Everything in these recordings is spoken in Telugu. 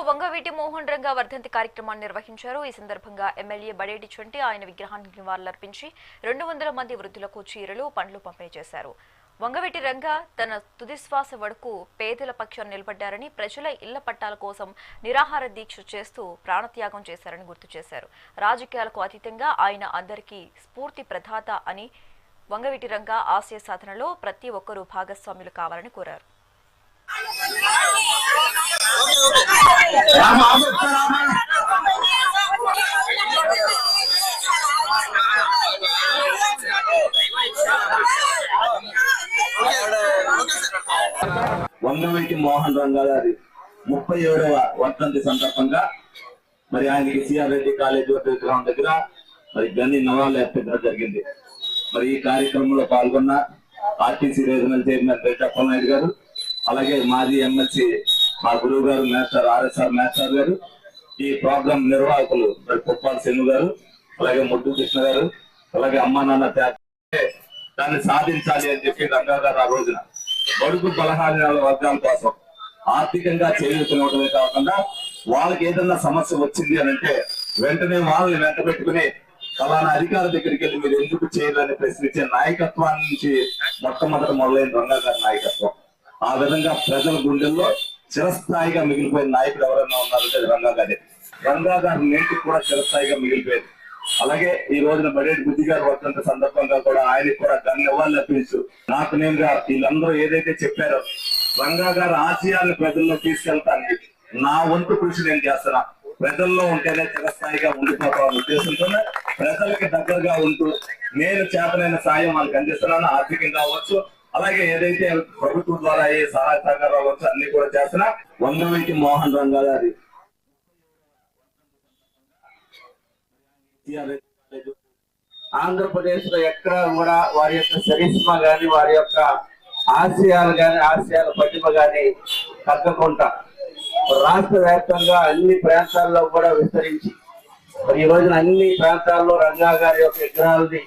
వంగవీటి మోహన్ రంగా వర్ధంతి కార్యక్రమాన్ని నిర్వహించారు. ఈ సందర్భంగా ఎమ్మెల్యే బడేటి చంటి ఆయన విగ్రహానికి నివాళులర్పించి 200 మంది వృద్ధులకు చీరలు, పండ్లు పంపిణీ చేశారు. వంగవీటి రంగా తన తుదిశ్వాస వరకు పేదల పక్షాన నిలబడ్డారని, ప్రజల ఇళ్ల పట్టాల కోసం నిరాహార దీక్ష చేస్తూ ప్రాణత్యాగం చేశారని గుర్తు చేశారు. రాజకీయాలకు అతీతంగా ఆయన అందరికీ స్ఫూర్తి ప్రదాత అని, వంగవీటి రంగా ఆశయ సాధనలో ప్రతి ఒక్కరూ భాగస్వాములు కావాలని కోరారు. వంగవీటి మోహన్ రంగా గారి 37వ వర్ధంతి సందర్భంగా మరి ఆయనకి సిఆర్ రెడ్డి కాలేజీ విగ్రహం దగ్గర మరి గన్ని నివాళులు అర్పించడం జరిగింది. మరి ఈ కార్యక్రమంలో పాల్గొన్న RTC regional chairman Reddy Naidu గారు, అలాగే మాజీ ఎమ్మెల్సీ మా గురువు గారు మాస్టర్ ఆర్ఎస్ఆర్ మాస్టర్ గారు, ఈ ప్రోగ్రాం నిర్వాహకులు పుప్పాల శను గారు, అలాగే ముద్దు కృష్ణ గారు, అలాగే అమ్మా నాన్న దాన్ని సాధించాలి అని చెప్పి రంగా గారు ఆ రోజున బడుగు బలహీన వర్గాల కోసం ఆర్థికంగా చేయూతనివ్వడమే కాకుండా వాళ్ళకి ఏదన్నా సమస్య వచ్చింది అని అంటే వెంటనే వాళ్ళని వెంట పెట్టుకుని ఫలానా అధికార దగ్గరికి వెళ్ళి మీరు ఎందుకు చేయాలని ప్రశ్నించే నాయకత్వాన్ని నుంచి మొట్టమొదటి మొదలైన రంగా గారి నాయకత్వం. ఆ విధంగా ప్రజల గుండెల్లో చిరస్థాయిగా మిగిలిపోయిన నాయకుడు ఎవరైనా ఉన్నారంటే రంగా గారి. రంగా గారి నేటికి కూడా చిరస్థాయిగా మిగిలిపోయింది. అలాగే ఈ రోజున బడేటి బుద్ధి గారు వర్ధంతి సందర్భంగా కూడా ఆయనకి కూడా ధన్యవాదాలు అర్పించు. నాకు నేనుగా వీళ్ళందరూ ఏదైతే చెప్పారో రంగా గారి ఆశయాన్ని ప్రజల్లో తీసుకెళ్తానికి నా వంతు కృషి నేను చేస్తున్నా. ప్రజల్లో ఉంటేనే చిరస్థాయిగా ఉండిపోతామన్న ఉద్దేశంతోనే ప్రజలకి దగ్గరగా ఉంటూ నేను చేతనైన సాయం వాళ్ళకి అందిస్తున్నాను. ఆర్థికంగా అవ్వచ్చు, అలాగే ఏదైతే ప్రభుత్వం ద్వారా ఏ సహాయ సహకారం అవ్వచ్చు అన్ని కూడా చేస్తున్నా. వంగవీటి మోహన్ రంగా గారి ఆంధ్రప్రదేశ్ లో ఎక్కడ కూడా వారి యొక్క చరిష్మా గాని, వారి యొక్క ఆశయాలు గాని, ఆశయాల ప్రతిభ గాని తగ్గకుండా రాష్ట్ర వ్యాప్తంగా అన్ని ప్రాంతాల్లో కూడా విస్తరించి మరి ఈ రోజున అన్ని ప్రాంతాల్లో రంగా గారి యొక్క విగ్రహాలని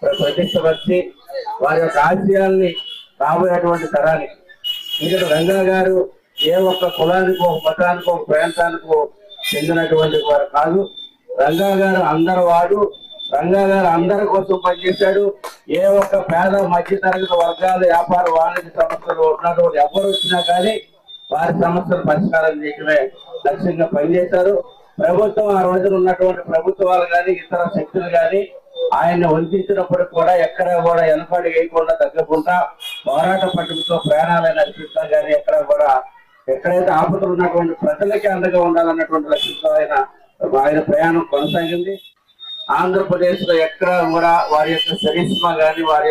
ప్రతిష్టపరిచి వారి యొక్క ఆశయాల్ని రాబోయేటువంటి తరానికి, ఎందుకంటే రంగా గారు ఏ ఒక్క కులానికో, మతానికో, ప్రాంతానికో చెందినటువంటి వారు కాదు. రంగా గారు అందరి వాడు. రంగా గారు అందరి కోసం పనిచేశాడు. ఏ ఒక్క పేద మధ్య తరగతి వర్గాలు, వ్యాపార వాణిజ్య సంస్థలు ఉన్నటువంటి ఎవరు వచ్చినా కానీ వారి సమస్యలు పరిష్కారం చేయడమే లక్ష్యంగా పనిచేశారు. ప్రభుత్వం ఆ రోజున ఉన్నటువంటి ప్రభుత్వాలు కానీ, ఇతర శక్తులు కానీ ఆయన్ని వంచినప్పుడు కూడా ఎక్కడ కూడా వెనకాడి వేయకుండా తగ్గకుండా పోరాట పట్టుకుతో ప్రాణాలను అర్పిస్తా కానీ ఎక్కడ కూడా ఎక్కడైతే ఆపదలు ఉన్నటువంటి ప్రజలకి అండగా ఉండాలన్నటువంటి లక్ష్యంతో ఆయన ప్రయాణం కొనసాగింది. ఆంధ్రప్రదేశ్ లో ఎక్కడ కూడా వారి యొక్క చరిష్మా గాని, వారి